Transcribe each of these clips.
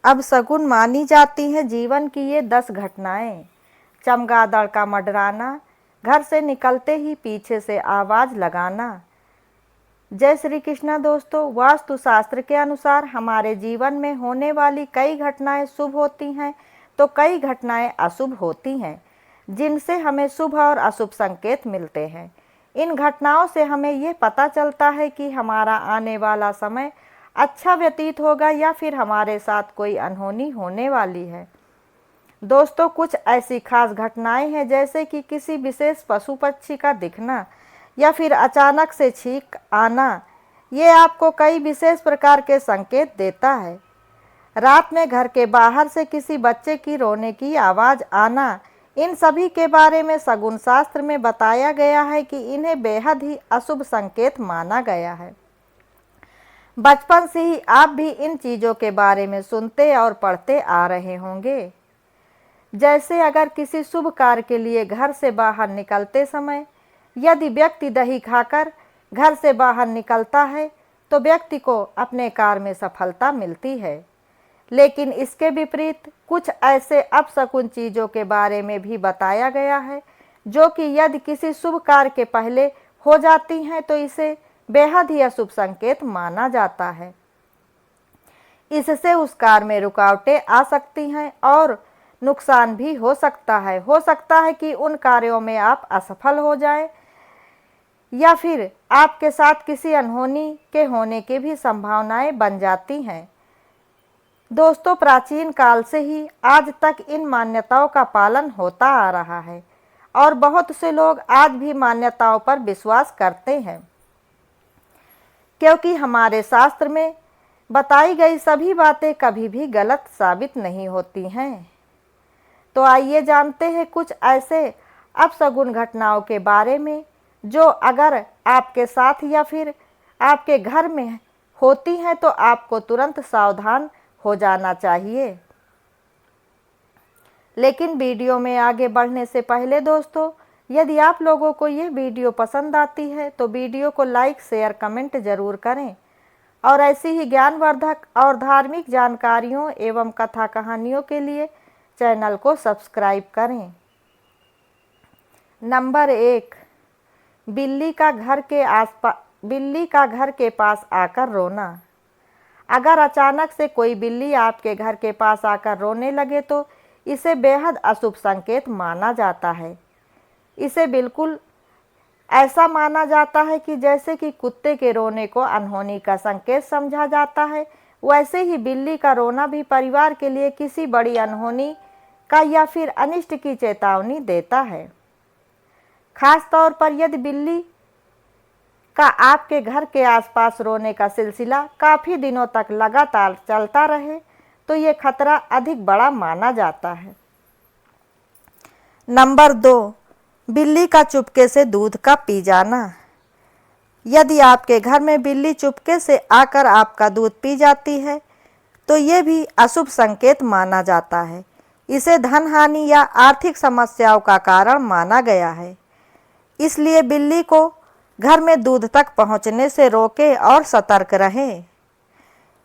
अब शगुन मानी जाती हैं जीवन की ये 10 घटनाएं। चमगादड़ का मंडराना, घर से निकलते ही पीछे से आवाज़ लगाना। जय श्री कृष्णा दोस्तों। वास्तु शास्त्र के अनुसार हमारे जीवन में होने वाली कई घटनाएं शुभ होती हैं तो कई घटनाएं अशुभ होती हैं, जिनसे हमें शुभ और अशुभ संकेत मिलते हैं। इन घटनाओं से हमें ये पता चलता है कि हमारा आने वाला समय अच्छा व्यतीत होगा या फिर हमारे साथ कोई अनहोनी होने वाली है। दोस्तों, कुछ ऐसी खास घटनाएं हैं जैसे कि किसी विशेष पशु पक्षी का दिखना या फिर अचानक से छींक आना। ये आपको कई विशेष प्रकार के संकेत देता है। रात में घर के बाहर से किसी बच्चे की रोने की आवाज़ आना, इन सभी के बारे में शगुन शास्त्र में बताया गया है कि इन्हें बेहद ही अशुभ संकेत माना गया है। बचपन से ही आप भी इन चीज़ों के बारे में सुनते और पढ़ते आ रहे होंगे। जैसे अगर किसी शुभ कार्य के लिए घर से बाहर निकलते समय यदि व्यक्ति दही खाकर घर से बाहर निकलता है तो व्यक्ति को अपने कार्य में सफलता मिलती है। लेकिन इसके विपरीत कुछ ऐसे अपशकुन चीज़ों के बारे में भी बताया गया है जो कि यदि किसी शुभ कार्य के पहले हो जाती हैं तो इसे बेहद ही अशुभ संकेत माना जाता है। इससे उस कार्य में रुकावटें आ सकती हैं और नुकसान भी हो सकता है। हो सकता है कि उन कार्यों में आप असफल हो जाएं या फिर आपके साथ किसी अनहोनी के होने की भी संभावनाएं बन जाती हैं। दोस्तों, प्राचीन काल से ही आज तक इन मान्यताओं का पालन होता आ रहा है और बहुत से लोग आज भी मान्यताओं पर विश्वास करते हैं, क्योंकि हमारे शास्त्र में बताई गई सभी बातें कभी भी गलत साबित नहीं होती हैं। तो आइए जानते हैं कुछ ऐसे अपशगुन घटनाओं के बारे में जो अगर आपके साथ या फिर आपके घर में होती हैं तो आपको तुरंत सावधान हो जाना चाहिए। लेकिन वीडियो में आगे बढ़ने से पहले दोस्तों, यदि आप लोगों को यह वीडियो पसंद आती है तो वीडियो को लाइक, शेयर, कमेंट जरूर करें और ऐसी ही ज्ञानवर्धक और धार्मिक जानकारियों एवं कथा कहानियों के लिए चैनल को सब्सक्राइब करें। नंबर 1, बिल्ली का घर के पास आकर रोना। अगर अचानक से कोई बिल्ली आपके घर के पास आकर रोने लगे तो इसे बेहद अशुभ संकेत माना जाता है। इसे बिल्कुल ऐसा माना जाता है कि जैसे कि कुत्ते के रोने को अनहोनी का संकेत समझा जाता है, वैसे ही बिल्ली का रोना भी परिवार के लिए किसी बड़ी अनहोनी का या फिर अनिष्ट की चेतावनी देता है। खास तौर पर यदि बिल्ली का आपके घर के आसपास रोने का सिलसिला काफ़ी दिनों तक लगातार चलता रहे तो ये खतरा अधिक बड़ा माना जाता है। नंबर 2, बिल्ली का चुपके से दूध का पी जाना। यदि आपके घर में बिल्ली चुपके से आकर आपका दूध पी जाती है तो ये भी अशुभ संकेत माना जाता है। इसे धन हानि या आर्थिक समस्याओं का कारण माना गया है। इसलिए बिल्ली को घर में दूध तक पहुंचने से रोकें और सतर्क रहें।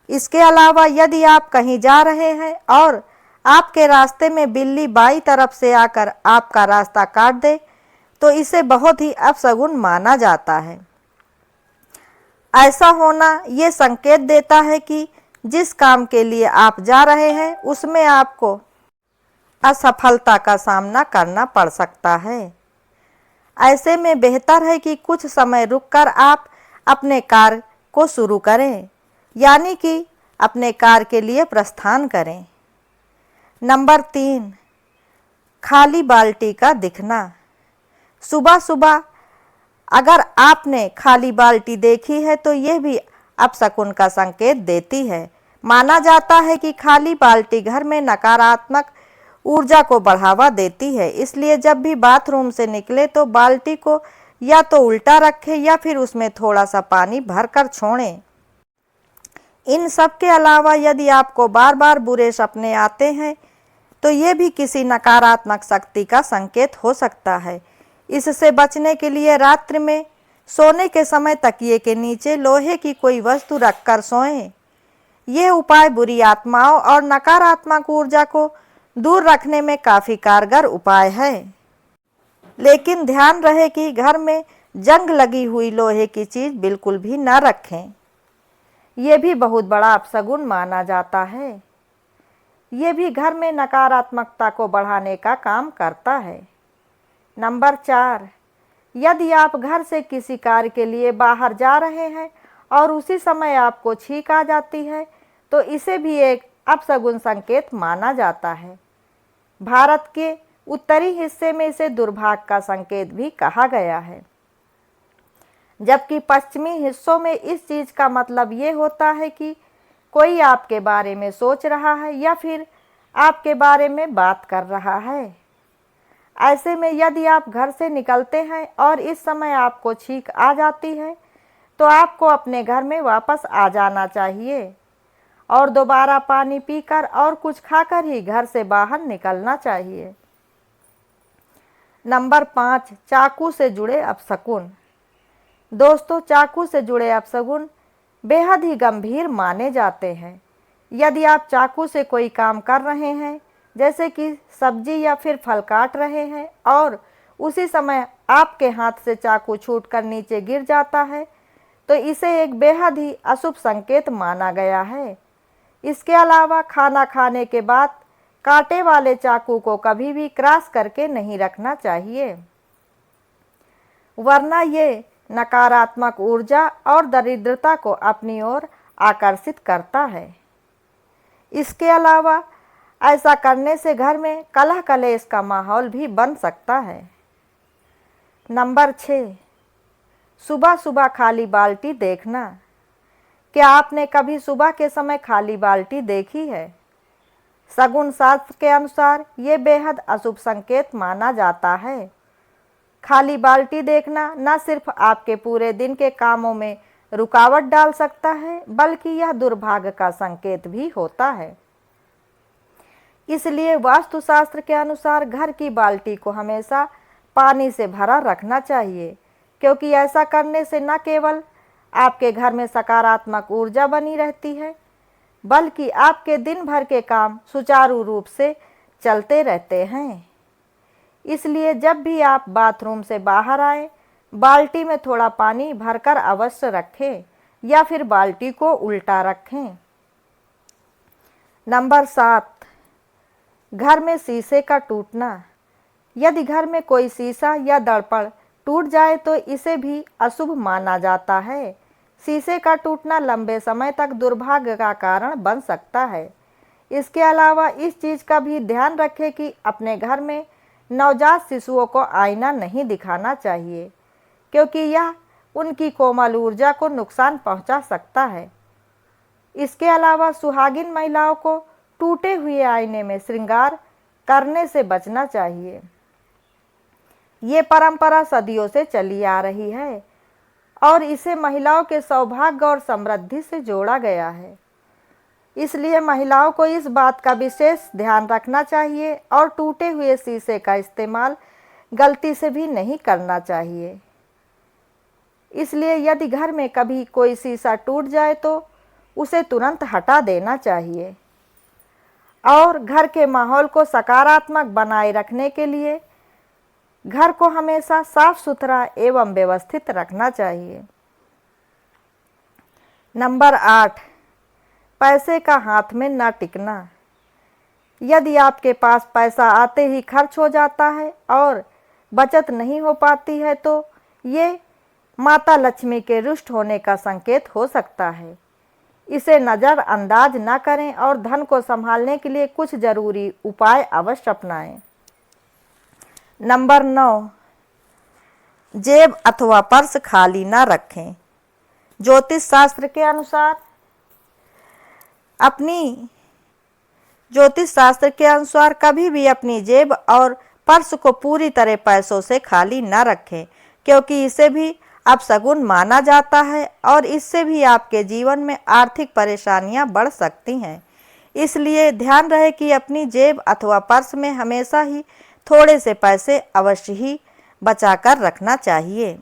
इसके अलावा यदि आप कहीं जा रहे हैं और आपके रास्ते में बिल्ली बाईं तरफ से आकर आपका रास्ता काट दे तो इसे बहुत ही अपशगुन माना जाता है। ऐसा होना ये संकेत देता है कि जिस काम के लिए आप जा रहे हैं उसमें आपको असफलता का सामना करना पड़ सकता है। ऐसे में बेहतर है कि कुछ समय रुककर आप अपने कार्य को शुरू करें, यानी कि अपने कार्य के लिए प्रस्थान करें। नंबर 3, खाली बाल्टी का दिखना। सुबह सुबह अगर आपने खाली बाल्टी देखी है तो यह भी अपशकुन का संकेत देती है। माना जाता है कि खाली बाल्टी घर में नकारात्मक ऊर्जा को बढ़ावा देती है। इसलिए जब भी बाथरूम से निकले तो बाल्टी को या तो उल्टा रखें या फिर उसमें थोड़ा सा पानी भरकर छोड़ें। इन सब के अलावा यदि आपको बार बार बुरे सपने आते हैं तो ये भी किसी नकारात्मक शक्ति का संकेत हो सकता है। इससे बचने के लिए रात्रि में सोने के समय तकिए के नीचे लोहे की कोई वस्तु रखकर सोएं। ये उपाय बुरी आत्माओं और नकारात्मक ऊर्जा को दूर रखने में काफ़ी कारगर उपाय है। लेकिन ध्यान रहे कि घर में जंग लगी हुई लोहे की चीज़ बिल्कुल भी न रखें। ये भी बहुत बड़ा अपशगुन माना जाता है। ये भी घर में नकारात्मकता को बढ़ाने का काम करता है। नंबर 4, यदि आप घर से किसी कार्य के लिए बाहर जा रहे हैं और उसी समय आपको छींक आ जाती है तो इसे भी एक अपशगुन संकेत माना जाता है। भारत के उत्तरी हिस्से में इसे दुर्भाग्य का संकेत भी कहा गया है, जबकि पश्चिमी हिस्सों में इस चीज़ का मतलब ये होता है कि कोई आपके बारे में सोच रहा है या फिर आपके बारे में बात कर रहा है। ऐसे में यदि आप घर से निकलते हैं और इस समय आपको छींक आ जाती है तो आपको अपने घर में वापस आ जाना चाहिए और दोबारा पानी पीकर और कुछ खाकर ही घर से बाहर निकलना चाहिए। नंबर 5, चाकू से जुड़े अपशकुन। दोस्तों, चाकू से जुड़े अपशगुन बेहद ही गंभीर माने जाते हैं। यदि आप चाकू से कोई काम कर रहे हैं, जैसे कि सब्जी या फिर फल काट रहे हैं और उसी समय आपके हाथ से चाकू छूटकर नीचे गिर जाता है तो इसे एक बेहद ही अशुभ संकेत माना गया है। इसके अलावा खाना खाने के बाद कांटे वाले चाकू को कभी भी क्रॉस करके नहीं रखना चाहिए, वरना ये नकारात्मक ऊर्जा और दरिद्रता को अपनी ओर आकर्षित करता है। इसके अलावा ऐसा करने से घर में कलह कलेश का माहौल भी बन सकता है। नंबर 6, सुबह सुबह खाली बाल्टी देखना। क्या आपने कभी सुबह के समय खाली बाल्टी देखी है? शगुन शास्त्र के अनुसार ये बेहद अशुभ संकेत माना जाता है। खाली बाल्टी देखना न सिर्फ आपके पूरे दिन के कामों में रुकावट डाल सकता है, बल्कि यह दुर्भाग्य का संकेत भी होता है। इसलिए वास्तुशास्त्र के अनुसार घर की बाल्टी को हमेशा पानी से भरा रखना चाहिए, क्योंकि ऐसा करने से न केवल आपके घर में सकारात्मक ऊर्जा बनी रहती है, बल्कि आपके दिन भर के काम सुचारू रूप से चलते रहते हैं। इसलिए जब भी आप बाथरूम से बाहर आए, बाल्टी में थोड़ा पानी भरकर अवश्य रखें या फिर बाल्टी को उल्टा रखें। नंबर 7, घर में शीशे का टूटना। यदि घर में कोई शीशा या दर्पण टूट जाए तो इसे भी अशुभ माना जाता है। शीशे का टूटना लंबे समय तक दुर्भाग्य का कारण बन सकता है। इसके अलावा इस चीज़ का भी ध्यान रखें कि अपने घर में नवजात शिशुओं को आईना नहीं दिखाना चाहिए, क्योंकि यह उनकी कोमल ऊर्जा को नुकसान पहुंचा सकता है। इसके अलावा सुहागिन महिलाओं को टूटे हुए आईने में श्रृंगार करने से बचना चाहिए। ये परंपरा सदियों से चली आ रही है और इसे महिलाओं के सौभाग्य और समृद्धि से जोड़ा गया है। इसलिए महिलाओं को इस बात का विशेष ध्यान रखना चाहिए और टूटे हुए शीशे का इस्तेमाल गलती से भी नहीं करना चाहिए। इसलिए यदि घर में कभी कोई शीशा टूट जाए तो उसे तुरंत हटा देना चाहिए और घर के माहौल को सकारात्मक बनाए रखने के लिए घर को हमेशा साफ सुथरा एवं व्यवस्थित रखना चाहिए। नंबर 8, पैसे का हाथ में न टिकना। यदि आपके पास पैसा आते ही खर्च हो जाता है और बचत नहीं हो पाती है तो ये माता लक्ष्मी के रुष्ट होने का संकेत हो सकता है। इसे नज़रअंदाज न करें और धन को संभालने के लिए कुछ जरूरी उपाय अवश्य अपनाएं। नंबर 9, जेब अथवा पर्स खाली न रखें। ज्योतिष शास्त्र के अनुसार कभी भी अपनी जेब और पर्स को पूरी तरह पैसों से खाली न रखें, क्योंकि इसे भी अपशगुन माना जाता है और इससे भी आपके जीवन में आर्थिक परेशानियां बढ़ सकती हैं। इसलिए ध्यान रहे कि अपनी जेब अथवा पर्स में हमेशा ही थोड़े से पैसे अवश्य ही बचाकर रखना चाहिए।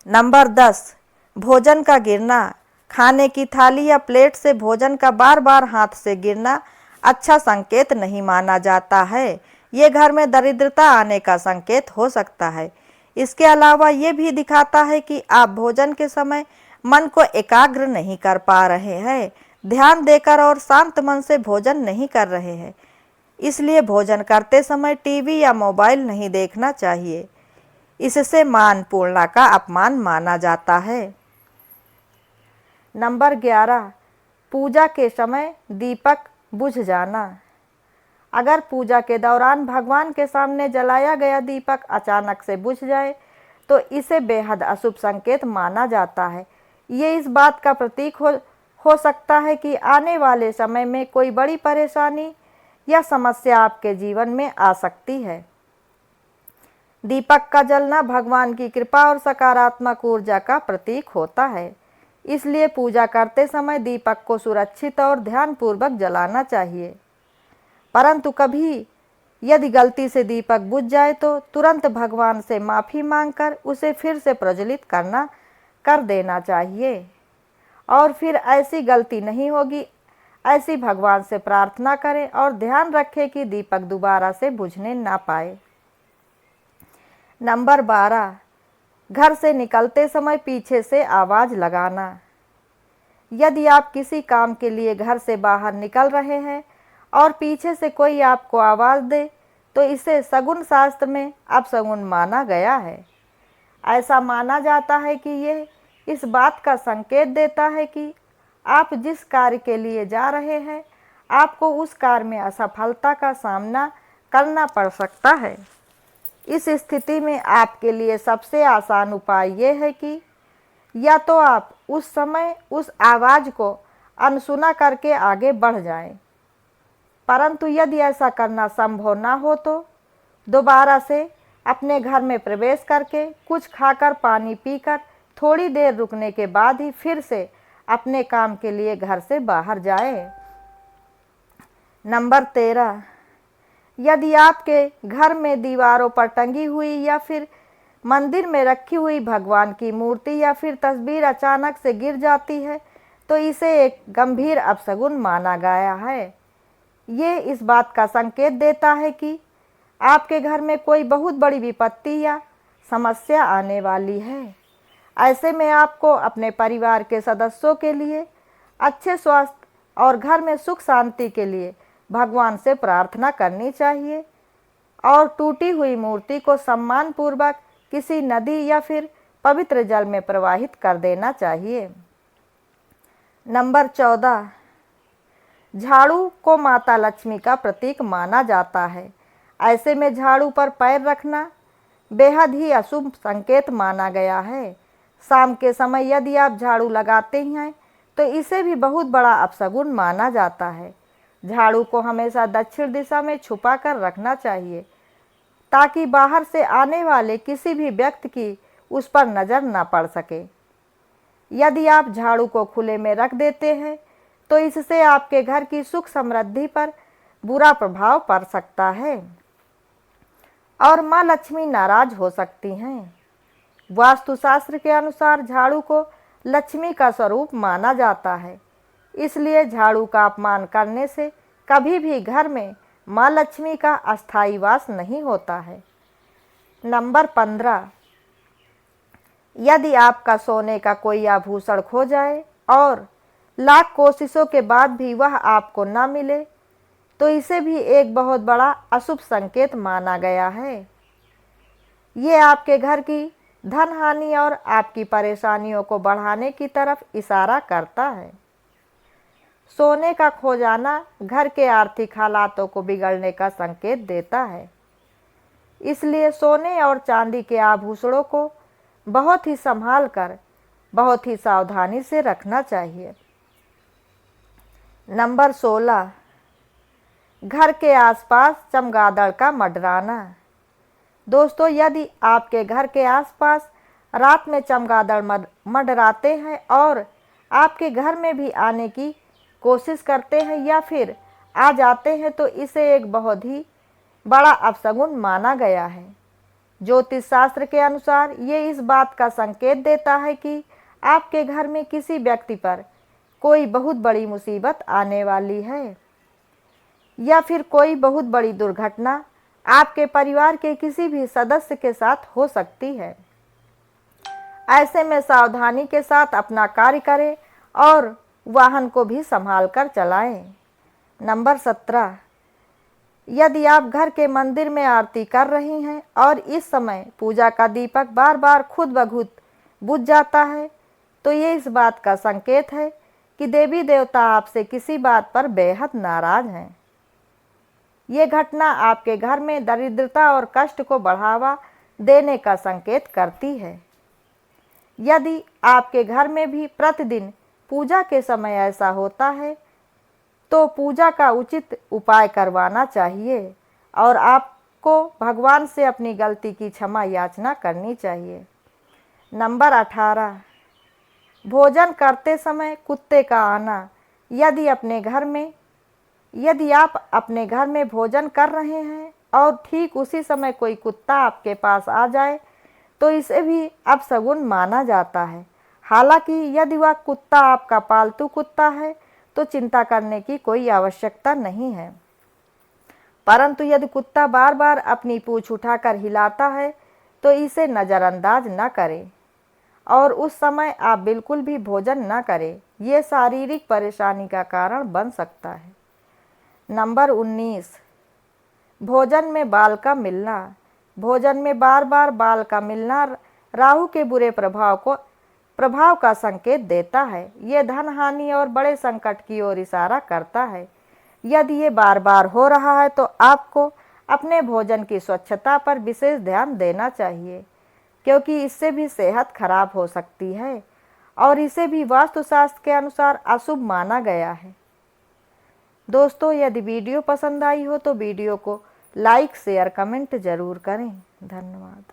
नंबर 10, भोजन का गिरना। खाने की थाली या प्लेट से भोजन का बार बार हाथ से गिरना अच्छा संकेत नहीं माना जाता है। ये घर में दरिद्रता आने का संकेत हो सकता है। इसके अलावा ये भी दिखाता है कि आप भोजन के समय मन को एकाग्र नहीं कर पा रहे हैं, ध्यान देकर और शांत मन से भोजन नहीं कर रहे हैं। इसलिए भोजन करते समय टीवी या मोबाइल नहीं देखना चाहिए। इससे मानपूर्णता का अपमान माना जाता है। नंबर 11, पूजा के समय दीपक बुझ जाना। अगर पूजा के दौरान भगवान के सामने जलाया गया दीपक अचानक से बुझ जाए तो इसे बेहद अशुभ संकेत माना जाता है। ये इस बात का प्रतीक हो सकता है कि आने वाले समय में कोई बड़ी परेशानी या समस्या आपके जीवन में आ सकती है। दीपक का जलना भगवान की कृपा और सकारात्मक ऊर्जा का प्रतीक होता है। इसलिए पूजा करते समय दीपक को सुरक्षित और ध्यानपूर्वक जलाना चाहिए। परंतु कभी यदि गलती से दीपक बुझ जाए तो तुरंत भगवान से माफ़ी मांगकर उसे फिर से प्रज्वलित कर देना चाहिए और फिर ऐसी गलती नहीं होगी। ऐसी भगवान से प्रार्थना करें और ध्यान रखें कि दीपक दोबारा से बुझने ना पाए। नंबर 12, घर से निकलते समय पीछे से आवाज़ लगाना। यदि आप किसी काम के लिए घर से बाहर निकल रहे हैं और पीछे से कोई आपको आवाज़ दे तो इसे शगुन शास्त्र में अपशगुन माना गया है। ऐसा माना जाता है कि यह इस बात का संकेत देता है कि आप जिस कार्य के लिए जा रहे हैं आपको उस कार्य में असफलता का सामना करना पड़ सकता है। इस स्थिति में आपके लिए सबसे आसान उपाय ये है कि या तो आप उस समय उस आवाज़ को अनसुना करके आगे बढ़ जाएं। परंतु यदि ऐसा करना संभव ना हो तो दोबारा से अपने घर में प्रवेश करके कुछ खाकर पानी पीकर थोड़ी देर रुकने के बाद ही फिर से अपने काम के लिए घर से बाहर जाएं। नंबर 13, यदि आपके घर में दीवारों पर टंगी हुई या फिर मंदिर में रखी हुई भगवान की मूर्ति या फिर तस्वीर अचानक से गिर जाती है तो इसे एक गंभीर अपशगुन माना गया है। ये इस बात का संकेत देता है कि आपके घर में कोई बहुत बड़ी विपत्ति या समस्या आने वाली है। ऐसे में आपको अपने परिवार के सदस्यों के लिए अच्छे स्वास्थ्य और घर में सुख शांति के लिए भगवान से प्रार्थना करनी चाहिए और टूटी हुई मूर्ति को सम्मानपूर्वक किसी नदी या फिर पवित्र जल में प्रवाहित कर देना चाहिए। नंबर 14, झाड़ू को माता लक्ष्मी का प्रतीक माना जाता है। ऐसे में झाड़ू पर पैर रखना बेहद ही अशुभ संकेत माना गया है। शाम के समय यदि आप झाड़ू लगाते हैं तो इसे भी बहुत बड़ा अपशगुन माना जाता है। झाड़ू को हमेशा दक्षिण दिशा में छुपा कर रखना चाहिए ताकि बाहर से आने वाले किसी भी व्यक्ति की उस पर नज़र न पड़ सके। यदि आप झाड़ू को खुले में रख देते हैं तो इससे आपके घर की सुख समृद्धि पर बुरा प्रभाव पड़ सकता है और माँ लक्ष्मी नाराज हो सकती हैं। वास्तुशास्त्र के अनुसार झाड़ू को लक्ष्मी का स्वरूप माना जाता है। इसलिए झाड़ू का अपमान करने से कभी भी घर में माँ लक्ष्मी का अस्थायी वास नहीं होता है। नंबर 15, यदि आपका सोने का कोई आभूषण खो जाए और लाख कोशिशों के बाद भी वह आपको न मिले तो इसे भी एक बहुत बड़ा अशुभ संकेत माना गया है। ये आपके घर की धन हानि और आपकी परेशानियों को बढ़ाने की तरफ इशारा करता है। सोने का खो जाना घर के आर्थिक हालातों को बिगड़ने का संकेत देता है। इसलिए सोने और चांदी के आभूषणों को बहुत ही संभाल कर बहुत ही सावधानी से रखना चाहिए। नंबर 16, घर के आसपास चमगादड़ का मंडराना। दोस्तों, यदि आपके घर के आसपास रात में चमगादड़ मंडराते हैं और आपके घर में भी आने की कोशिश करते हैं या फिर आ जाते हैं तो इसे एक बहुत ही बड़ा अपशगुन माना गया है। ज्योतिष शास्त्र के अनुसार ये इस बात का संकेत देता है कि आपके घर में किसी व्यक्ति पर कोई बहुत बड़ी मुसीबत आने वाली है, या फिर कोई बहुत बड़ी दुर्घटना आपके परिवार के किसी भी सदस्य के साथ हो सकती है। ऐसे में सावधानी के साथ अपना कार्य करें और वाहन को भी संभाल कर चलाएं। नंबर 17, यदि आप घर के मंदिर में आरती कर रही हैं और इस समय पूजा का दीपक बार बार खुद ब खुद बुझ जाता है, तो ये इस बात का संकेत है कि देवी देवता आपसे किसी बात पर बेहद नाराज हैं। ये घटना आपके घर में दरिद्रता और कष्ट को बढ़ावा देने का संकेत करती है। यदि आपके घर में भी प्रतिदिन पूजा के समय ऐसा होता है, तो पूजा का उचित उपाय करवाना चाहिए और आपको भगवान से अपनी गलती की क्षमा याचना करनी चाहिए। नंबर 18, भोजन करते समय कुत्ते का आना। यदि आप अपने घर में भोजन कर रहे हैं और ठीक उसी समय कोई कुत्ता आपके पास आ जाए, तो इसे भी अपशगुन माना जाता है। हालांकि यदि वह कुत्ता आपका पालतू कुत्ता है तो चिंता करने की कोई आवश्यकता नहीं है, परंतु यदि कुत्ता बार बार अपनी पूंछ उठाकर हिलाता है तो इसे नज़रअंदाज न करें और उस समय आप बिल्कुल भी भोजन न करें। ये शारीरिक परेशानी का कारण बन सकता है। नंबर 19, भोजन में बाल का मिलना। भोजन में बार बार बाल का मिलना राहु के बुरे प्रभाव का संकेत देता है। ये धन हानि और बड़े संकट की ओर इशारा करता है। यदि ये बार बार हो रहा है तो आपको अपने भोजन की स्वच्छता पर विशेष ध्यान देना चाहिए, क्योंकि इससे भी सेहत खराब हो सकती है और इसे भी वास्तुशास्त्र के अनुसार अशुभ माना गया है। दोस्तों, यदि वीडियो पसंद आई हो तो वीडियो को लाइक, शेयर, कमेंट जरूर करें। धन्यवाद।